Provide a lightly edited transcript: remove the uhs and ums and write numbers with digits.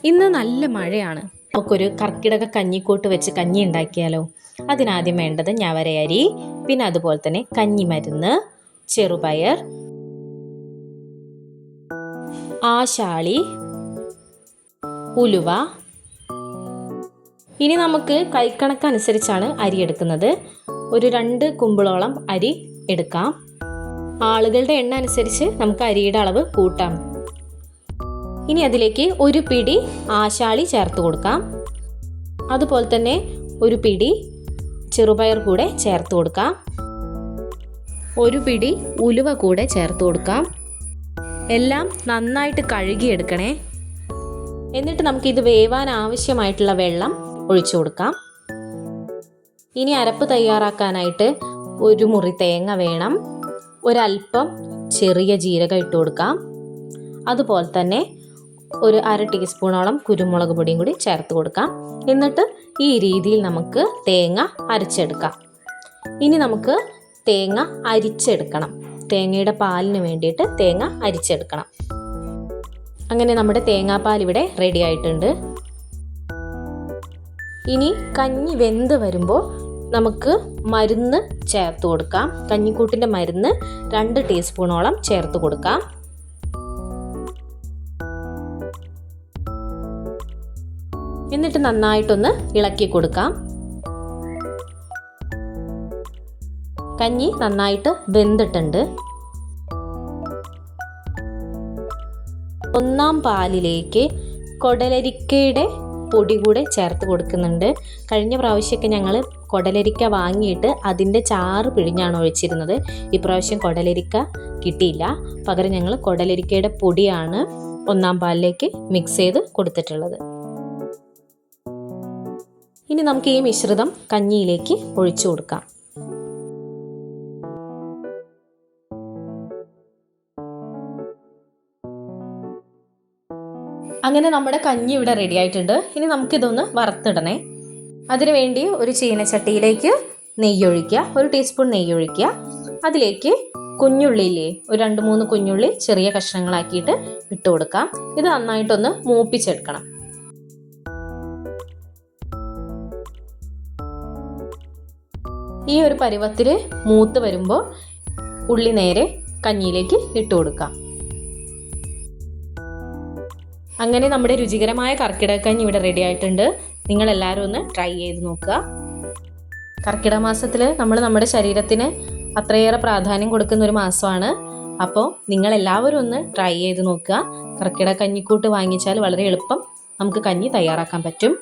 ഇന്ന് നല്ല മഴയാണ്. നമുക്കൊരു കർക്കിടക കഞ്ഞിക്കൂട്ട് വെച്ച് കഞ്ഞി ഉണ്ടാക്കിയാലോ? അതിനാദ്യം വേണ്ടത് ഞവരയരി, പിന്നെ അതുപോലെ തന്നെ കഞ്ഞിമരുന്ന്, ചെറുപയർ, ആശാളി, ഉലുവ. ഇനി നമുക്ക് കൈക്കണക്കനുസരിച്ചാണ് അരി എടുക്കുന്നത്. ഒരു 2 കുമ്പിളോളം അരി എടുക്കാം. ആളുകളുടെ എണ്ണം അനുസരിച്ച് നമുക്ക് അരിയുടെ അളവ് കൂട്ടാം. ഇനി അതിലേക്ക് ഒരു പിടി ആശാളി ചേർത്ത് കൊടുക്കാം. അതുപോലെ തന്നെ ഒരു പിടി ചെറുപയർ കൂടെ ചേർത്ത് കൊടുക്കാം. ഒരു പിടി ഉലുവ കൂടെ ചേർത്ത് കൊടുക്കാം. എല്ലാം നന്നായിട്ട് കഴുകിയെടുക്കണേ. എന്നിട്ട് നമുക്കിത് വേവാൻ ആവശ്യമായിട്ടുള്ള വെള്ളം ഒഴിച്ചു കൊടുക്കാം. ഇനി അരപ്പ് തയ്യാറാക്കാനായിട്ട് ഒരു മുറി തേങ്ങ വേണം. ഒരല്പം ചെറിയ ജീരകം ഇട്ട് കൊടുക്കാം. അതുപോലെ തന്നെ ഒരു 1/2 ടീസ്പൂണോളം കുരുമുളക് പൊടിയും കൂടി ചേർത്ത് കൊടുക്കാം. എന്നിട്ട് ഈ രീതിയിൽ നമുക്ക് തേങ്ങ അരച്ചെടുക്കാം. ഇനി നമുക്ക് തേങ്ങ അരിച്ചെടുക്കണം. തേങ്ങയുടെ പാലിന് വേണ്ടിയിട്ട് തേങ്ങ അരിച്ചെടുക്കണം. അങ്ങനെ നമ്മുടെ തേങ്ങാപ്പാൽ ഇവിടെ റെഡി ആയിട്ടുണ്ട്. ഇനി കഞ്ഞി വെന്ത് വരുമ്പോൾ നമുക്ക് മരുന്ന് ചേർത്ത് കൊടുക്കാം. കഞ്ഞിക്കൂട്ടിൻ്റെ മരുന്ന് 2 ടീസ്പൂണോളം ചേർത്ത് കൊടുക്കാം. എന്നിട്ട് നന്നായിട്ടൊന്ന് ഇളക്കി കൊടുക്കാം. കഞ്ഞി നന്നായിട്ട് വെന്തിട്ടുണ്ട്. 1-ാം പാലിലേക്ക് കൊടലരിക്കയുടെ പൊടി കൂടെ ചേർത്ത് കൊടുക്കുന്നുണ്ട്. കഴിഞ്ഞ പ്രാവശ്യമൊക്കെ ഞങ്ങൾ കൊടലരിക്ക വാങ്ങിയിട്ട് അതിൻ്റെ ചാറ് പിഴിഞ്ഞാണ് ഒഴിച്ചിരുന്നത്. ഇപ്രാവശ്യം കൊടലരിക്ക കിട്ടിയില്ല. പകരം ഞങ്ങൾ കൊടലരിക്കയുടെ പൊടിയാണ് 1-ാം പാലിലേക്ക് മിക്സ് ചെയ്ത് കൊടുത്തിട്ടുള്ളത്. ഇനി നമുക്ക് ഈ മിശ്രിതം കഞ്ഞിയിലേക്ക് ഒഴിച്ചു കൊടുക്കാം. അങ്ങനെ നമ്മുടെ കഞ്ഞി ഇവിടെ റെഡി ആയിട്ടുണ്ട്. ഇനി നമുക്കിതൊന്ന് വറുത്തിടണേ. അതിനുവേണ്ടി ഒരു ചീനച്ചട്ടിയിലേക്ക് നെയ്യ് ഒഴിക്കുക. 1 ടീസ്പൂൺ നെയ്യ് ഒഴിക്കുക. അതിലേക്ക് കുഞ്ഞുള്ളിയില്ലേ, ഒരു 2-3 കുഞ്ഞുള്ളി ചെറിയ കഷ്ണങ്ങളാക്കിയിട്ട് ഇട്ട് കൊടുക്കാം. ഇത് നന്നായിട്ടൊന്ന് മൂപ്പിച്ചെടുക്കണം. ഈ ഒരു പരുവത്തിൽ മൂത്ത് വരുമ്പോൾ ഉള്ളി നേരെ കഞ്ഞിയിലേക്ക് ഇട്ട് കൊടുക്കാം. അങ്ങനെ നമ്മുടെ രുചികരമായ കർക്കിടകക്കഞ്ഞി ഇവിടെ റെഡി ആയിട്ടുണ്ട്. നിങ്ങളെല്ലാവരും ഒന്ന് ട്രൈ ചെയ്ത് നോക്കുക. കർക്കിടക മാസത്തിൽ നമ്മൾ നമ്മുടെ ശരീരത്തിന് അത്രയേറെ പ്രാധാന്യം കൊടുക്കുന്ന ഒരു മാസമാണ്. അപ്പോൾ നിങ്ങളെല്ലാവരും ഒന്ന് ട്രൈ ചെയ്ത് നോക്കുക. കർക്കിടക കഞ്ഞിക്കൂട്ട് വാങ്ങിച്ചാൽ വളരെ എളുപ്പം നമുക്ക് കഞ്ഞി തയ്യാറാക്കാൻ പറ്റും.